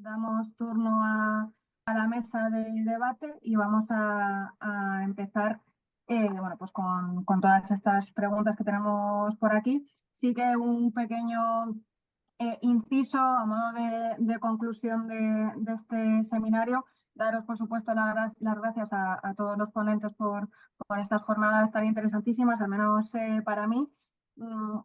damos turno a la mesa de debate y vamos a empezar bueno, pues con todas estas preguntas que tenemos por aquí. Sí que un pequeño inciso a modo de conclusión de este seminario. Daros, por supuesto, las gracias a todos los ponentes por estas jornadas tan interesantísimas, al menos para mí.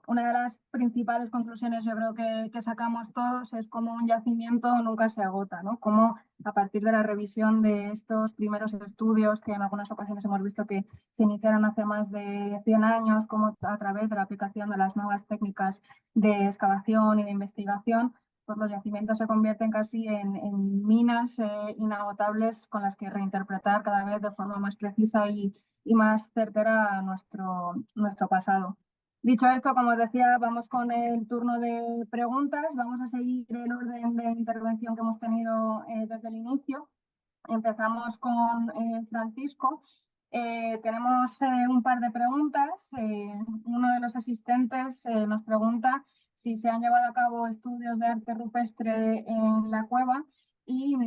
Una de las principales conclusiones yo creo que sacamos todos es cómo un yacimiento nunca se agota, ¿no? Cómo a partir de la revisión de estos primeros estudios, que en algunas ocasiones hemos visto que se iniciaron hace más de 100 años, cómo a través de la aplicación de las nuevas técnicas de excavación y de investigación, pues los yacimientos se convierten casi en minas inagotables con las que reinterpretar cada vez de forma más precisa y más certera nuestro pasado. Dicho esto, como os decía, vamos con el turno de preguntas. Vamos a seguir el orden de intervención que hemos tenido desde el inicio. Empezamos con Francisco. Tenemos un par de preguntas. Uno de los asistentes nos pregunta si se han llevado a cabo estudios de arte rupestre en la cueva y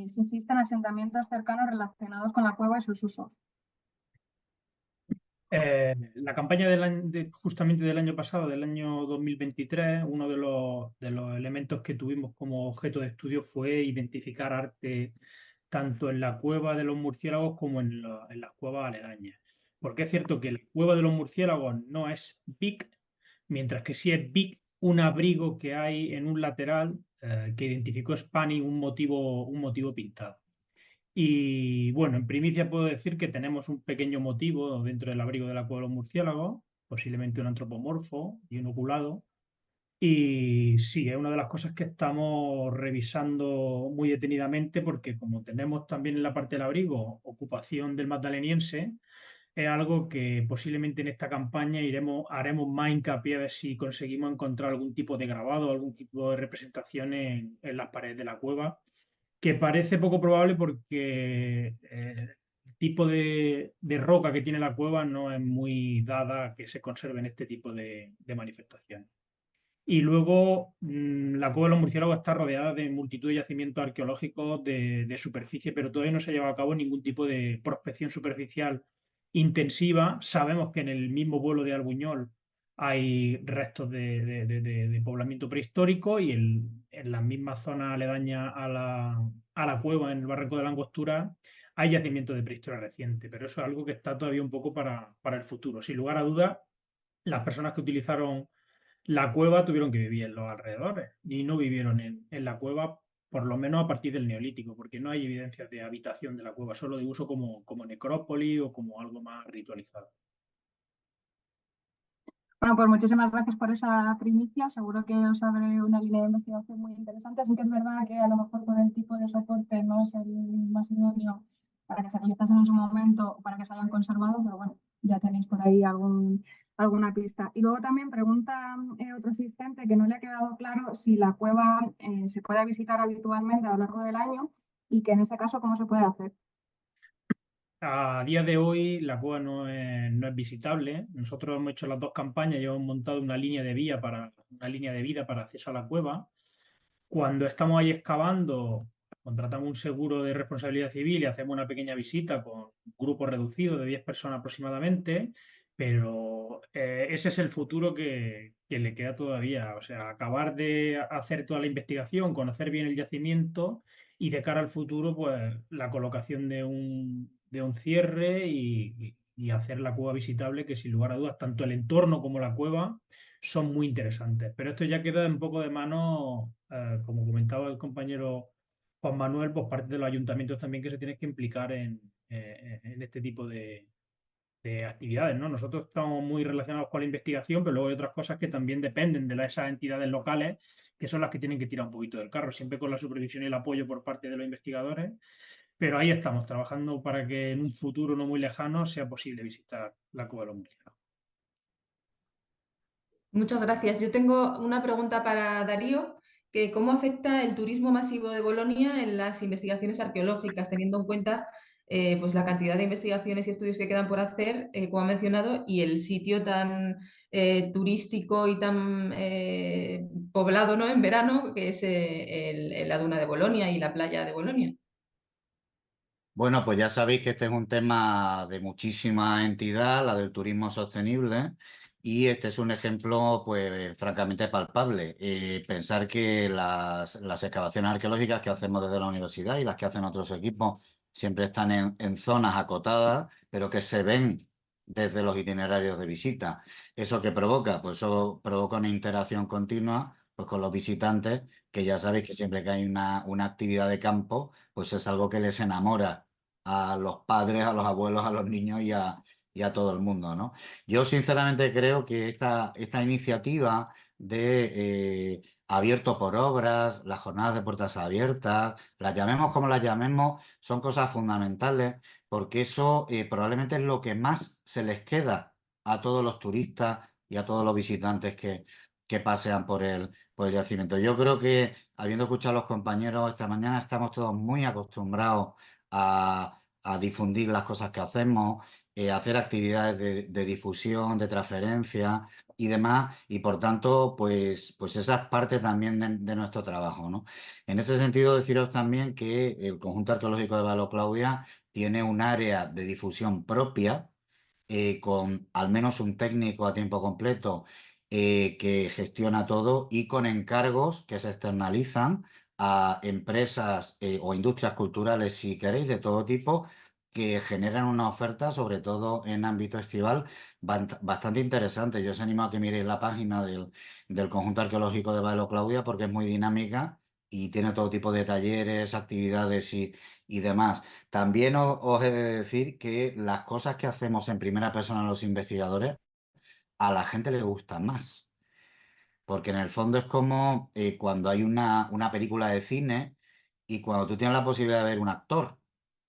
si existen asentamientos cercanos relacionados con la cueva y sus usos. La campaña justamente del año pasado, del año 2023, uno de los elementos que tuvimos como objeto de estudio fue identificar arte tanto en la cueva de los murciélagos como en las cuevas aledañas. Porque es cierto que la cueva de los murciélagos no es Big, mientras que sí es Big un abrigo que hay en un lateral que identificó Spani un motivo pintado. Y bueno, en primicia puedo decir que tenemos un pequeño motivo dentro del abrigo de la cueva de los murciélagos, posiblemente un antropomorfo y un oculado. Y sí, es una de las cosas que estamos revisando muy detenidamente porque como tenemos también en la parte del abrigo ocupación del magdaleniense, es algo que posiblemente en esta campaña haremos más hincapié a ver si conseguimos encontrar algún tipo de grabado, algún tipo de representación en las paredes de la cueva, que parece poco probable porque el tipo de roca que tiene la cueva no es muy dada a que se conserven este tipo de manifestaciones. Y luego la cueva de los murciélagos está rodeada de multitud de yacimientos arqueológicos de superficie, pero todavía no se ha llevado a cabo ningún tipo de prospección superficial intensiva. Sabemos que en el mismo pueblo de Albuñol hay restos de poblamiento prehistórico y en las mismas zonas aledañas a la cueva, en el barranco de la Angostura, hay yacimientos de prehistoria reciente, pero eso es algo que está todavía un poco para el futuro. Sin lugar a dudas, las personas que utilizaron la cueva tuvieron que vivir en los alrededores y no vivieron en la cueva, por lo menos a partir del Neolítico, porque no hay evidencias de habitación de la cueva, solo de uso como necrópolis o como algo más ritualizado. Bueno, pues muchísimas gracias por esa primicia. Seguro que os abre una línea de investigación muy interesante. Así que es verdad que a lo mejor con el tipo de soporte no es el más idóneo para que se realizasen en su momento o para que se hayan conservado, pero bueno, ya tenéis por ahí alguna pista. Y luego también pregunta otro asistente que no le ha quedado claro si la cueva se puede visitar habitualmente a lo largo del año y que en ese caso, ¿cómo se puede hacer? A día de hoy la cueva no es visitable. Nosotros hemos hecho las dos campañas y hemos montado una línea de vida para acceso a la cueva. Cuando estamos ahí excavando, contratamos un seguro de responsabilidad civil y hacemos una pequeña visita con un grupo reducido de 10 personas aproximadamente, pero ese es el futuro que le queda todavía. O sea, acabar de hacer toda la investigación, conocer bien el yacimiento y de cara al futuro, pues la colocación de un cierre y hacer la cueva visitable, que sin lugar a dudas, tanto el entorno como la cueva son muy interesantes. Pero esto ya queda un poco de mano, como comentaba el compañero Juan Manuel, por parte de los ayuntamientos también que se tienen que implicar en este tipo de actividades, ¿no? Nosotros estamos muy relacionados con la investigación, pero luego hay otras cosas que también dependen de esas entidades locales, que son las que tienen que tirar un poquito del carro, siempre con la supervisión y el apoyo por parte de los investigadores. Pero ahí estamos, trabajando para que en un futuro no muy lejano sea posible visitar la Cueva de los Murciélagos. Muchas gracias. Yo tengo una pregunta para Darío, que ¿cómo afecta el turismo masivo de Bolonia en las investigaciones arqueológicas, teniendo en cuenta pues la cantidad de investigaciones y estudios que quedan por hacer, como ha mencionado, y el sitio tan turístico y tan poblado, ¿no? En verano, que es la duna de Bolonia y la playa de Bolonia. Bueno, pues ya sabéis que este es un tema de muchísima entidad, la del turismo sostenible, y este es un ejemplo, pues, francamente palpable. Pensar que las excavaciones arqueológicas que hacemos desde la universidad y las que hacen otros equipos siempre están en zonas acotadas, pero que se ven desde los itinerarios de visita. ¿Eso qué provoca? Pues eso provoca una interacción continua, pues, con los visitantes, que ya sabéis que siempre que hay una actividad de campo, pues es algo que les enamora a los padres, a los abuelos, a los niños y a todo el mundo, ¿no? Yo sinceramente creo que esta iniciativa de abierto por obras, las jornadas de puertas abiertas, las llamemos como las llamemos, son cosas fundamentales porque eso probablemente es lo que más se les queda a todos los turistas y a todos los visitantes que pasean por el yacimiento. Yo creo que, habiendo escuchado a los compañeros esta mañana, estamos todos muy acostumbrados a difundir las cosas que hacemos, hacer actividades de difusión, de transferencia y demás, y por tanto, pues esa es parte también de nuestro trabajo, ¿no? En ese sentido, deciros también que el Conjunto Arqueológico de Valo Claudia tiene un área de difusión propia, con al menos un técnico a tiempo completo que gestiona todo y con encargos que se externalizan a empresas o industrias culturales, si queréis, de todo tipo, que generan una oferta, sobre todo en ámbito estival, bastante interesante. Yo os animo a que miréis la página del Conjunto Arqueológico de Bailo Claudia porque es muy dinámica y tiene todo tipo de talleres, actividades y demás. También os he de decir que las cosas que hacemos en primera persona los investigadores a la gente le gustan más. Porque en el fondo es como cuando hay una película de cine y cuando tú tienes la posibilidad de ver un actor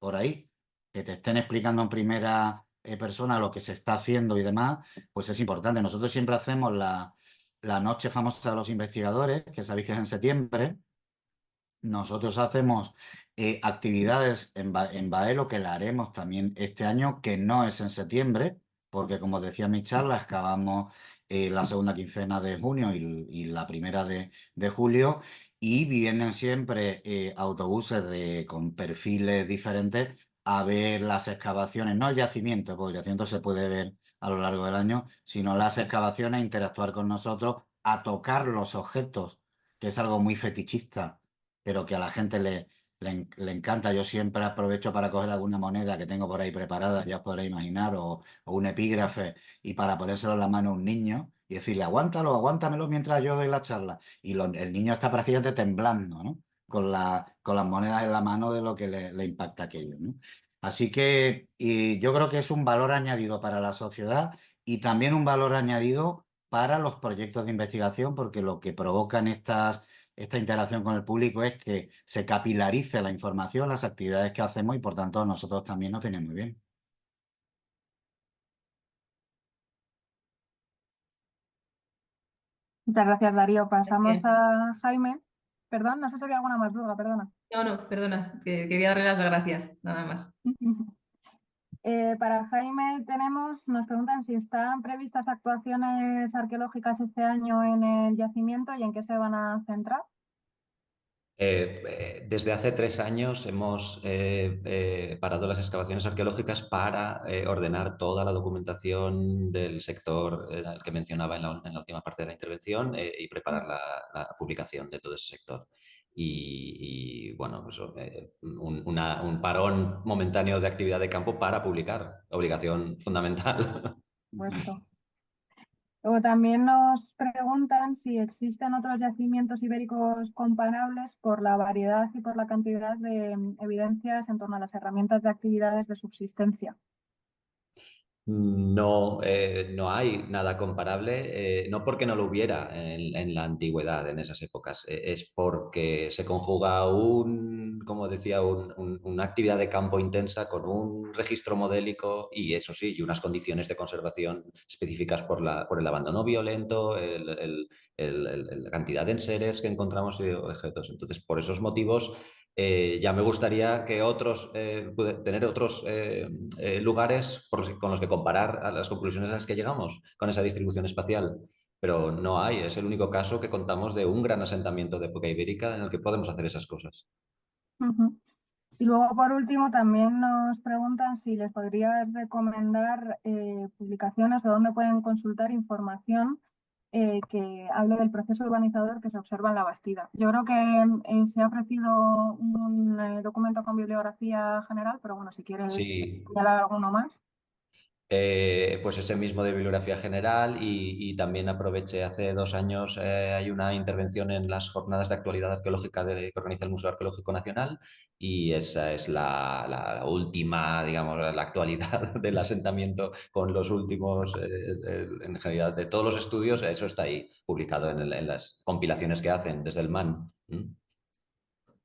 por ahí, que te estén explicando en primera persona lo que se está haciendo y demás, pues es importante. Nosotros siempre hacemos la noche famosa de los investigadores, que sabéis que es en septiembre. Nosotros hacemos actividades en Baelo, que la haremos también este año, que no es en septiembre, porque como decía mi charla, excavamos la segunda quincena de junio y la primera de julio, y vienen siempre autobuses con perfiles diferentes a ver las excavaciones, no el yacimiento, porque el yacimiento se puede ver a lo largo del año, sino las excavaciones, interactuar con nosotros, a tocar los objetos, que es algo muy fetichista pero que a la gente le encanta. Yo siempre aprovecho para coger alguna moneda que tengo por ahí preparada, ya os podréis imaginar, o un epígrafe, y para ponérselo en la mano a un niño y decirle, aguántalo, aguántamelo mientras yo doy la charla. Y el niño está prácticamente temblando, ¿no? Con las monedas en la mano de lo que le impacta aquello, ¿no? Así que y yo creo que es un valor añadido para la sociedad y también un valor añadido para los proyectos de investigación, porque lo que provocan esta interacción con el público es que se capilarice la información, las actividades que hacemos y por tanto a nosotros también nos viene muy bien. Muchas gracias, Darío. Pasamos Bien. a Jaime. Perdón, no sé si había alguna más duda, perdona. No, no, perdona, que quería darle las gracias, nada más. Para Jaime nos preguntan si están previstas actuaciones arqueológicas este año en el yacimiento y en qué se van a centrar. Desde hace 3 años hemos parado las excavaciones arqueológicas para ordenar toda la documentación del sector al que mencionaba en la última parte de la intervención y preparar la publicación de todo ese sector. Bueno, pues, un parón momentáneo de actividad de campo para publicar, obligación fundamental. Puesto. Luego también nos preguntan si existen otros yacimientos ibéricos comparables por la variedad y por la cantidad de evidencias en torno a las herramientas de actividades de subsistencia. No, no hay nada comparable, no porque no lo hubiera en la antigüedad, en esas épocas, es porque se conjuga como decía, una actividad de campo intensa con un registro modélico y eso sí, y unas condiciones de conservación específicas por el abandono violento, la cantidad de enseres que encontramos y objetos. Entonces, por esos motivos, Ya me gustaría que tener otros lugares con los que comparar a las conclusiones a las que llegamos con esa distribución espacial, pero no hay. Es el único caso que contamos de un gran asentamiento de época ibérica en el que podemos hacer esas cosas. Ujú. Y luego, por último, también nos preguntan si les podría recomendar publicaciones o dónde pueden consultar información que hable del proceso urbanizador que se observa en la Bastida. Yo creo que se ha ofrecido un documento con bibliografía general, pero bueno, si quieres Sí. señalar alguno más. Pues ese mismo de bibliografía general y también aproveché hace 2 años, hay una intervención en las jornadas de actualidad arqueológica que organiza el Museo Arqueológico Nacional y esa es la última, digamos, la actualidad del asentamiento con los últimos, en general, de todos los estudios, eso está ahí publicado en las compilaciones que hacen desde el MAN.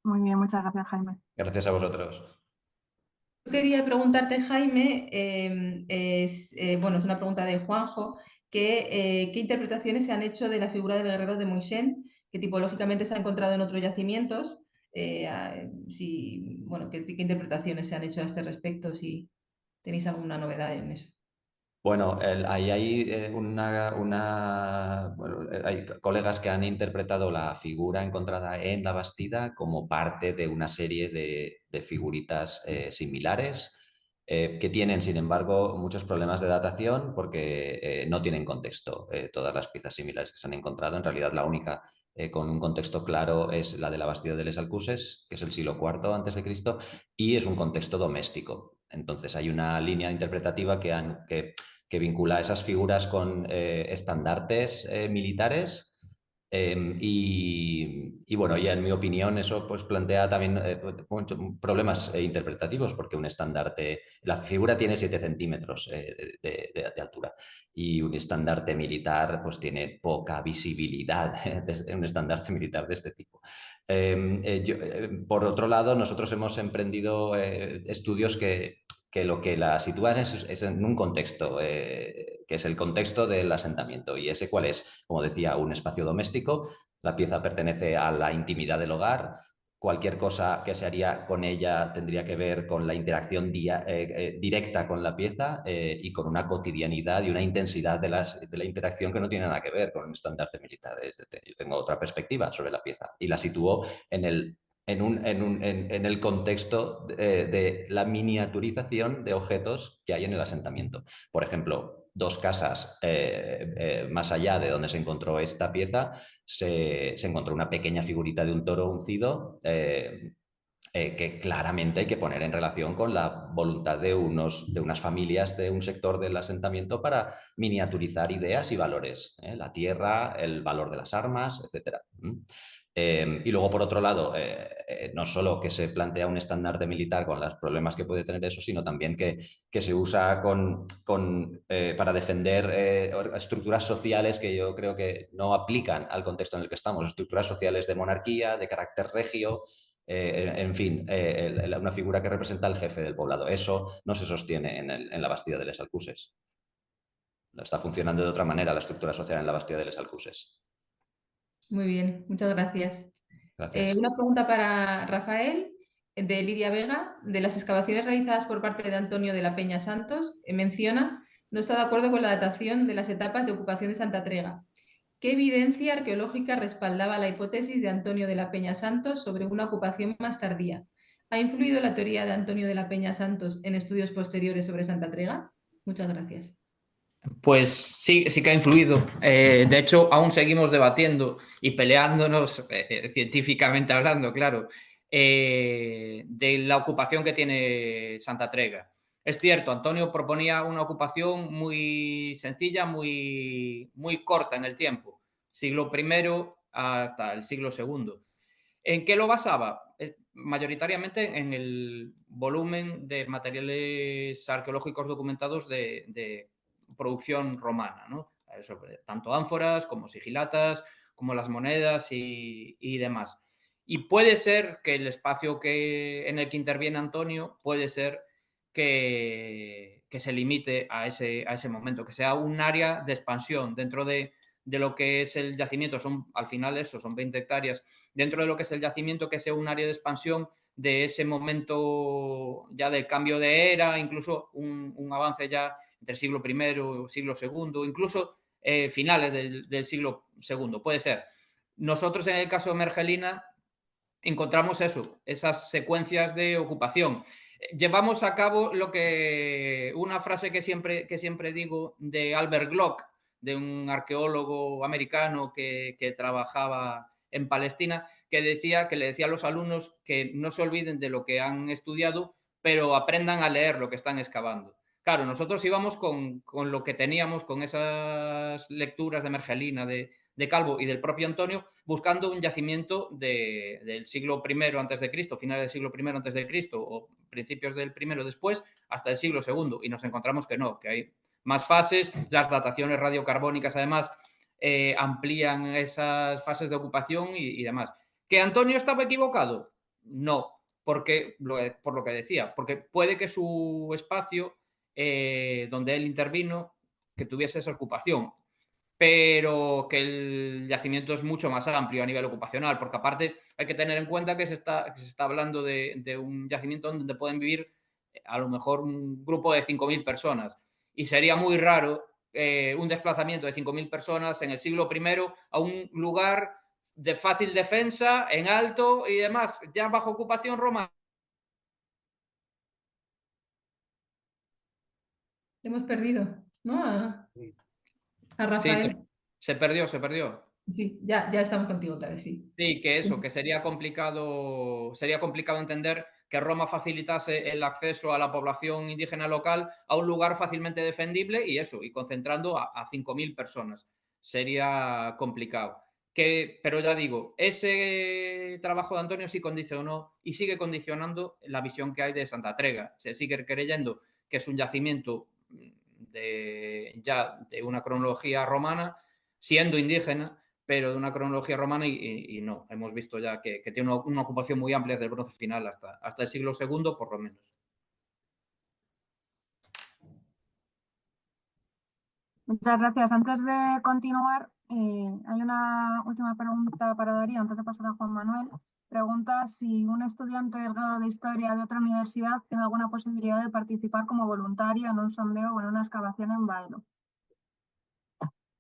Muy bien, muchas gracias, Jaime. Gracias a vosotros. Yo quería preguntarte, Jaime, bueno, es una pregunta de Juanjo, ¿qué interpretaciones se han hecho de la figura del guerrero de Moisén, que tipológicamente se ha encontrado en otros yacimientos? Bueno, ¿qué interpretaciones se han hecho a este respecto? Si tenéis alguna novedad en eso. Bueno, ahí hay bueno, hay colegas que han interpretado la figura encontrada en la Bastida como parte de una serie de figuritas similares que tienen, sin embargo, muchos problemas de datación porque no tienen contexto. Todas las piezas similares que se han encontrado, en realidad la única con un contexto claro es la de la Bastida de Les Alcuses, que es el siglo IV antes de Cristo, y es un contexto doméstico. Entonces hay una línea interpretativa que vincula esas figuras con estandartes militares. Y bueno, ya en mi opinión eso pues plantea también problemas interpretativos porque un estandarte, la figura tiene 7 centímetros de altura y un estandarte militar pues tiene poca visibilidad, un estandarte militar de este tipo. Por otro lado, nosotros hemos emprendido estudios que lo que la sitúan es en un contexto, que es el contexto del asentamiento. ¿Y ese cuál es? Como decía, un espacio doméstico. La pieza pertenece a la intimidad del hogar. Cualquier cosa que se haría con ella tendría que ver con la interacción directa con la pieza y con una cotidianidad y una intensidad de la interacción que no tiene nada que ver con un estandarte militar. Yo tengo otra perspectiva sobre la pieza y la sitúo en el contexto de la miniaturización de objetos que hay en el asentamiento. Por ejemplo, 2 casas más allá de donde se encontró esta pieza, se encontró una pequeña figurita de un toro uncido que claramente hay que poner en relación con la voluntad de unas familias de un sector del asentamiento para miniaturizar ideas y valores, la tierra, el valor de las armas, etc. Y luego, por otro lado, no solo que se plantea un estandarte militar con los problemas que puede tener eso, sino también que se usa para defender estructuras sociales que yo creo que no aplican al contexto en el que estamos, estructuras sociales de monarquía, de carácter regio, en fin, una figura que representa al jefe del poblado. Eso no se sostiene en la Bastida de Les Alcuses. Está funcionando de otra manera la estructura social en la Bastida de Les Alcuses. Muy bien, muchas gracias. Gracias. Una pregunta para Rafael, de Lidia Vega. De las excavaciones realizadas por parte de Antonio de la Peña Santos, menciona, no está de acuerdo con la datación de las etapas de ocupación de Santa Trega. ¿Qué evidencia arqueológica respaldaba la hipótesis de Antonio de la Peña Santos sobre una ocupación más tardía? ¿Ha influido la teoría de Antonio de la Peña Santos en estudios posteriores sobre Santa Trega? Muchas gracias. Pues sí, sí que ha influido. De hecho, aún seguimos debatiendo y peleándonos, científicamente hablando, claro, de la ocupación que tiene Santa Trega. Es cierto, Antonio proponía una ocupación muy sencilla, muy corta en el tiempo, siglo I hasta el siglo II. ¿En qué lo basaba? Mayoritariamente en el volumen de materiales arqueológicos documentados de producción romana, ¿no? Tanto ánforas como sigilatas, como las monedas y demás. Y puede ser que el espacio en el que interviene Antonio puede ser que se limite a ese momento, que sea un área de expansión dentro de lo que es el yacimiento. Al final eso, son 20 hectáreas. Dentro de lo que es el yacimiento, que sea un área de expansión de ese momento ya del cambio de era, incluso un avance ya entre el siglo I y siglo II, incluso finales del siglo II, puede ser. Nosotros en el caso de Mergelina encontramos eso, esas secuencias de ocupación. Llevamos a cabo una frase que siempre digo de Albert Glock, de un arqueólogo americano que trabajaba en Palestina, que le decía a los alumnos que no se olviden de lo que han estudiado, pero aprendan a leer lo que están excavando. Claro, nosotros íbamos con lo que teníamos, con esas lecturas de Mergelina, de Calvo y del propio Antonio, buscando un yacimiento del siglo I antes de Cristo, finales del siglo I antes de Cristo o principios del I después, hasta el siglo II. Y nos encontramos que no, que hay más fases. Las dataciones radiocarbónicas, además, amplían esas fases de ocupación y demás. ¿Que Antonio estaba equivocado? No, porque, por lo que decía, porque puede que su espacio donde él intervino, que tuviese esa ocupación, pero que el yacimiento es mucho más amplio a nivel ocupacional, porque aparte hay que tener en cuenta que se está hablando de un yacimiento donde pueden vivir a lo mejor un grupo de 5.000 personas, y sería muy raro un desplazamiento de 5.000 personas en el siglo I a un lugar de fácil defensa, en alto y demás, ya bajo ocupación romana. Hemos perdido, ¿no? A Sí, Rafael. se perdió. Sí, ya estamos contigo otra vez, sí. Sí, que eso, que sería complicado entender que Roma facilitase el acceso a la población indígena local a un lugar fácilmente defendible y concentrando a 5.000 personas. Sería complicado. Pero ya digo, ese trabajo de Antonio sí condicionó y sigue condicionando la visión que hay de Santa Trega. Se sigue creyendo que es un yacimiento de una cronología romana, siendo indígena, pero de una cronología romana y no. Hemos visto ya que tiene una ocupación muy amplia desde el bronce final hasta el siglo II, por lo menos. Muchas gracias. Antes de continuar, hay una última pregunta para Darío, antes de pasar a Juan Manuel. Pregunta si un estudiante del grado de Historia de otra universidad tiene alguna posibilidad de participar como voluntario en un sondeo o en una excavación en Baelo.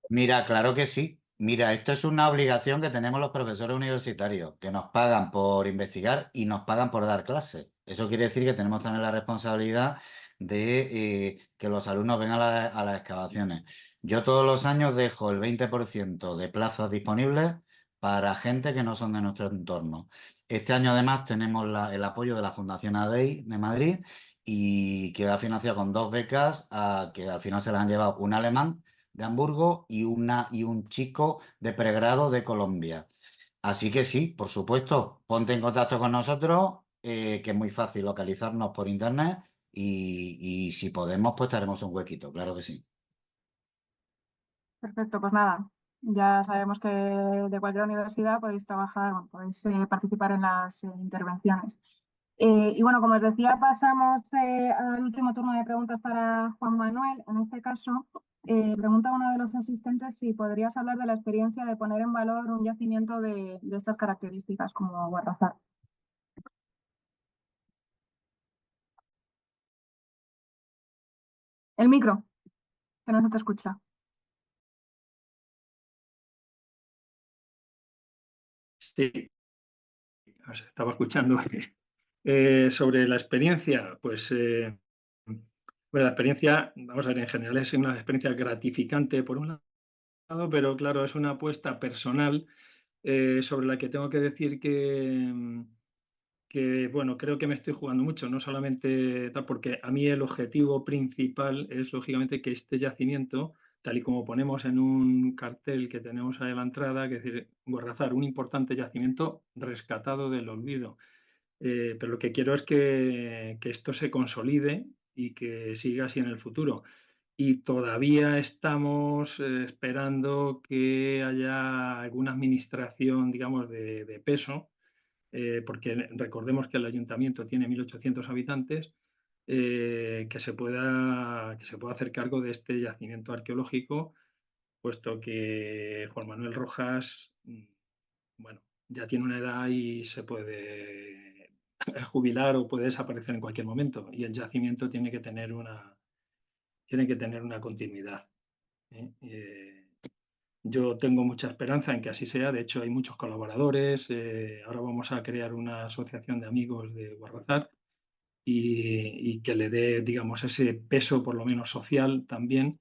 Mira, claro que sí. Mira, esto es una obligación que tenemos los profesores universitarios, que nos pagan por investigar y nos pagan por dar clases. Eso quiere decir que tenemos también la responsabilidad de que los alumnos vengan a las excavaciones. Yo todos los años dejo el 20% de plazas disponibles para gente que no son de nuestro entorno. Este año además tenemos el apoyo de la Fundación ADEI de Madrid y que ha financiado con 2 becas que al final se las han llevado un alemán de Hamburgo y un chico de pregrado de Colombia. Así que sí, por supuesto, ponte en contacto con nosotros, que es muy fácil localizarnos por internet y si podemos, pues haremos un huequito, claro que sí. Perfecto, pues nada, ya sabemos que de cualquier universidad podéis trabajar, bueno, podéis participar en las intervenciones. Y bueno, como os decía, pasamos al último turno de preguntas para Juan Manuel. En este caso, pregunta uno de los asistentes si podrías hablar de la experiencia de poner en valor un yacimiento de estas características como Guarrazar. El micro, que no se te escucha. Sí, os estaba escuchando. Sobre la experiencia, pues bueno, la experiencia, vamos a ver, en general es una experiencia gratificante por un lado, pero claro, es una apuesta personal sobre la que tengo que decir que, bueno, creo que me estoy jugando mucho, no solamente tal, porque a mí el objetivo principal es, lógicamente, que este yacimiento, tal y como ponemos en un cartel que tenemos ahí a la entrada, que es decir, Gorrazar, un importante yacimiento rescatado del olvido. Pero lo que quiero es que esto se consolide y que siga así en el futuro. Y todavía estamos esperando que haya alguna administración, digamos, de peso, porque recordemos que el ayuntamiento tiene 1.800 habitantes, que se pueda hacer cargo de este yacimiento arqueológico, puesto que Juan Manuel Rojas, bueno, ya tiene una edad y se puede jubilar o puede desaparecer en cualquier momento, y el yacimiento tiene que tener una continuidad, ¿eh? Yo tengo mucha esperanza en que así sea. De hecho, hay muchos colaboradores. Ahora vamos a crear una asociación de amigos de Guarrazar y que le dé, digamos, ese peso por lo menos social también.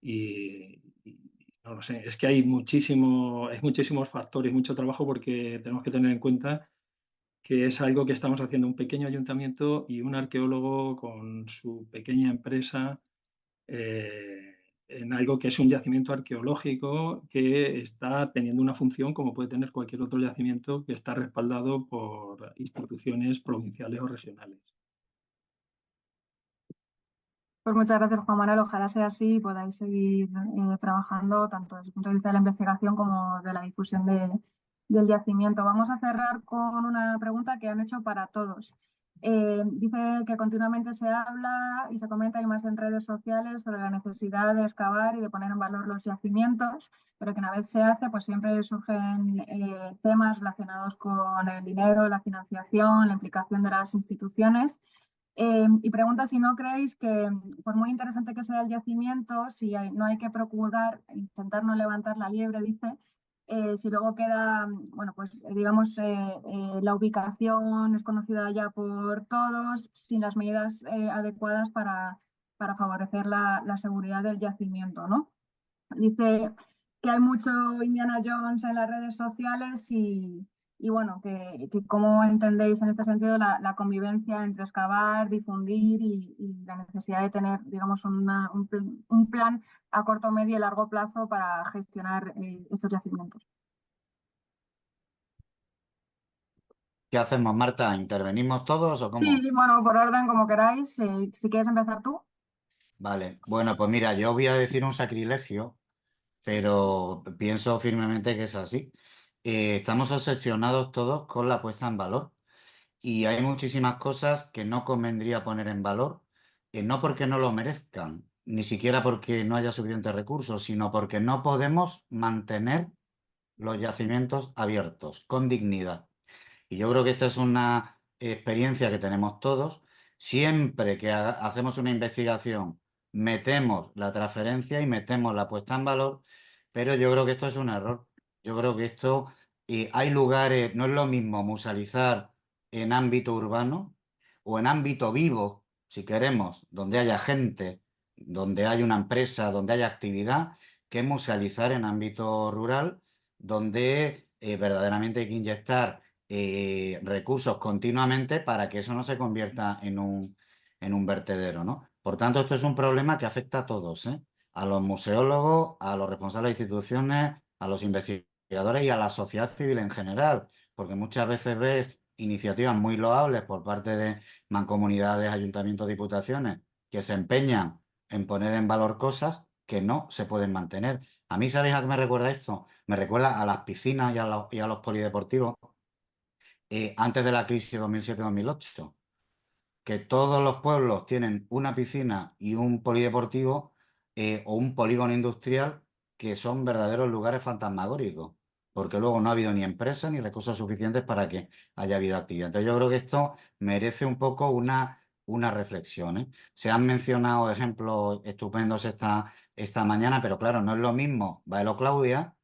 Y no lo sé, es que hay muchísimos factores, mucho trabajo, porque tenemos que tener en cuenta que es algo que estamos haciendo un pequeño ayuntamiento y un arqueólogo con su pequeña empresa, en algo que es un yacimiento arqueológico que está teniendo una función como puede tener cualquier otro yacimiento que está respaldado por instituciones provinciales o regionales. Pues muchas gracias, Juan Manuel. Ojalá sea así y podáis seguir trabajando tanto desde el punto de vista de la investigación como de la difusión del yacimiento. Vamos a cerrar con una pregunta que han hecho para todos. Dice que continuamente se habla y se comenta y más en redes sociales sobre la necesidad de excavar y de poner en valor los yacimientos, pero que una vez se hace, pues siempre surgen temas relacionados con el dinero, la financiación, la implicación de las instituciones. Y pregunta si no creéis que, por muy interesante que sea el yacimiento, si no hay que procurar, intentar no levantar la liebre, dice, si luego queda, bueno, pues digamos, la ubicación es conocida ya por todos, sin las medidas adecuadas para favorecer la seguridad del yacimiento, ¿no? Dice que hay mucho Indiana Jones en las redes sociales y bueno, que cómo entendéis en este sentido la convivencia entre excavar, difundir y la necesidad de tener, digamos, un plan a corto, medio y largo plazo para gestionar estos yacimientos. ¿Qué hacemos, Marta? ¿Intervenimos todos o cómo? Sí, bueno, por orden, como queráis. Si quieres empezar tú. Vale, bueno, pues mira, yo voy a decir un sacrilegio, pero pienso firmemente que es así. Estamos obsesionados todos con la puesta en valor y hay muchísimas cosas que no convendría poner en valor, no porque no lo merezcan, ni siquiera porque no haya suficientes recursos, sino porque no podemos mantener los yacimientos abiertos con dignidad. Y yo creo que esta es una experiencia que tenemos todos. Siempre que hacemos una investigación, metemos la transferencia y metemos la puesta en valor, pero yo creo que esto es un error. Yo creo que esto, hay lugares, no es lo mismo musealizar en ámbito urbano o en ámbito vivo, si queremos, donde haya gente, donde hay una empresa, donde haya actividad, que musealizar en ámbito rural, donde verdaderamente hay que inyectar recursos continuamente para que eso no se convierta en un vertedero, ¿no? Por tanto, esto es un problema que afecta a todos, ¿eh? A los museólogos, a los responsables de instituciones, a los investigadores y a la sociedad civil en general, porque muchas veces ves iniciativas muy loables por parte de mancomunidades, ayuntamientos, diputaciones, que se empeñan en poner en valor cosas que no se pueden mantener. A mí, ¿sabéis a qué me recuerda esto? Me recuerda a las piscinas y a los polideportivos antes de la crisis de 2007-2008, que todos los pueblos tienen una piscina y un polideportivo o un polígono industrial que son verdaderos lugares fantasmagóricos, porque luego no ha habido ni empresas ni recursos suficientes para que haya habido actividad. Entonces yo creo que esto merece un poco una reflexión, ¿eh? Se han mencionado ejemplos estupendos esta mañana, pero claro, no es lo mismo Baelo Claudia,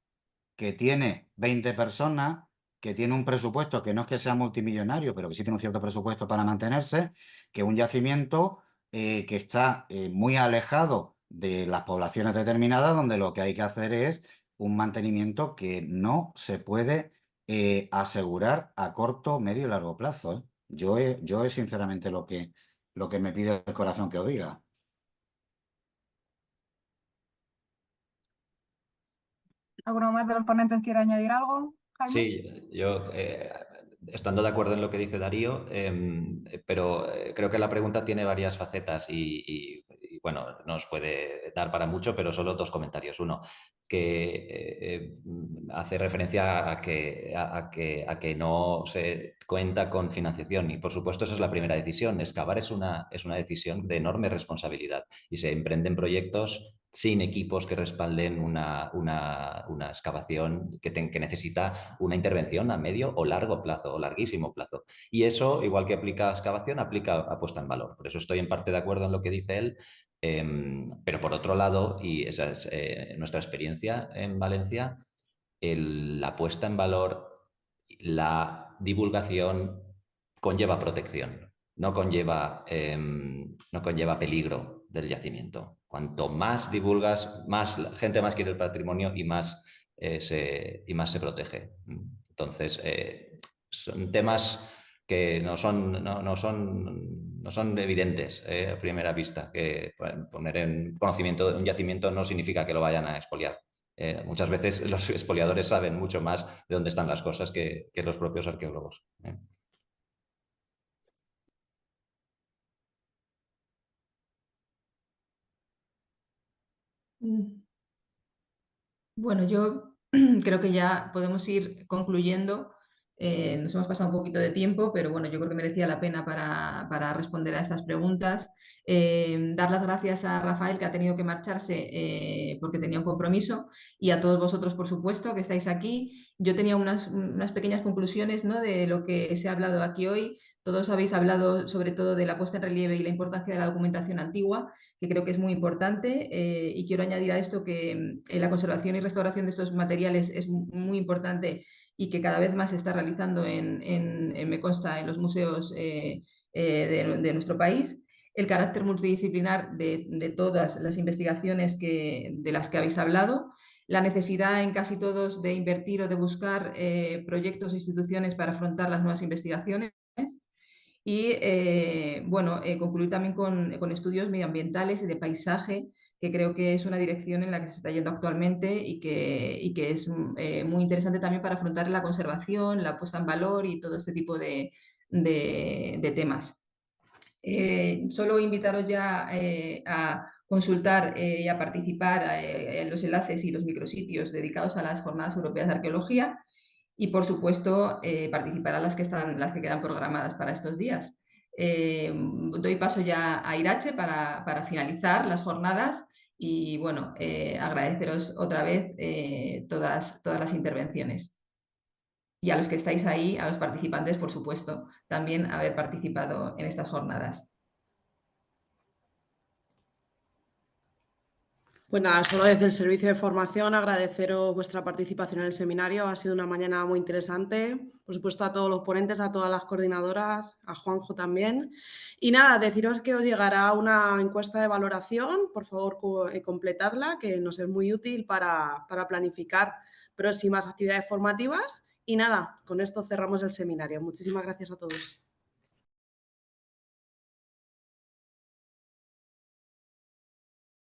que tiene 20 personas, que tiene un presupuesto que no es que sea multimillonario, pero que sí tiene un cierto presupuesto para mantenerse, que un yacimiento que está muy alejado de las poblaciones determinadas, donde lo que hay que hacer es un mantenimiento que no se puede asegurar a corto, medio y largo plazo, ¿eh? Yo es sinceramente lo que me pide el corazón que os diga. ¿Alguno más de los ponentes quiere añadir algo, Jaime? Sí, yo estando de acuerdo en lo que dice Darío, pero creo que la pregunta tiene varias facetas y, bueno, nos puede dar para mucho, pero solo dos comentarios. Uno, que hace referencia a que no se cuenta con financiación y, por supuesto, esa es la primera decisión. Excavar es una decisión de enorme responsabilidad y se emprenden proyectos sin equipos que respalden una excavación que necesita una intervención a medio o largo plazo, o larguísimo plazo. Y eso, igual que aplica a excavación, aplica a puesta en valor. Por eso estoy en parte de acuerdo en lo que dice él, pero por otro lado, y esa es nuestra experiencia en Valencia, la puesta en valor, la divulgación conlleva protección, no conlleva peligro del yacimiento. Cuanto más divulgas, más la gente más quiere el patrimonio y más se protege. Entonces, son temas que no son evidentes a primera vista, que poner en conocimiento de un yacimiento no significa que lo vayan a expoliar. Muchas veces los expoliadores saben mucho más de dónde están las cosas que los propios arqueólogos. Bueno, yo creo que ya podemos ir concluyendo. Nos hemos pasado un poquito de tiempo, pero bueno, yo creo que merecía la pena para responder a estas preguntas. Dar las gracias a Rafael, que ha tenido que marcharse porque tenía un compromiso, y a todos vosotros, por supuesto, que estáis aquí. Yo tenía unas pequeñas conclusiones, ¿no?, de lo que se ha hablado aquí hoy. Todos habéis hablado sobre todo de la puesta en relieve y la importancia de la documentación antigua, que creo que es muy importante, y quiero añadir a esto que la conservación y restauración de estos materiales es muy importante y que cada vez más se está realizando me consta, en los museos de nuestro país. El carácter multidisciplinar de todas las investigaciones de las que habéis hablado, la necesidad en casi todos de invertir o de buscar proyectos o instituciones para afrontar las nuevas investigaciones. Y bueno, concluir también con estudios medioambientales y de paisaje, que creo que es una dirección en la que se está yendo actualmente y que es muy interesante también para afrontar la conservación, la puesta en valor y todo este tipo de temas. Solo invitaros ya a consultar y a participar en los enlaces y los micrositios dedicados a las Jornadas Europeas de Arqueología. Y, por supuesto, participar a las que quedan programadas para estos días. Doy paso ya a Irache para finalizar las jornadas y, bueno, agradeceros otra vez todas las intervenciones. Y a los que estáis ahí, a los participantes, por supuesto, también haber participado en estas jornadas. Pues nada, solo desde el servicio de formación agradeceros vuestra participación en el seminario. Ha sido una mañana muy interesante. Por supuesto, a todos los ponentes, a todas las coordinadoras, a Juanjo también. Y nada, deciros que os llegará una encuesta de valoración. Por favor, completadla, que nos es muy útil para planificar próximas actividades formativas. Y nada, con esto cerramos el seminario. Muchísimas gracias a todos.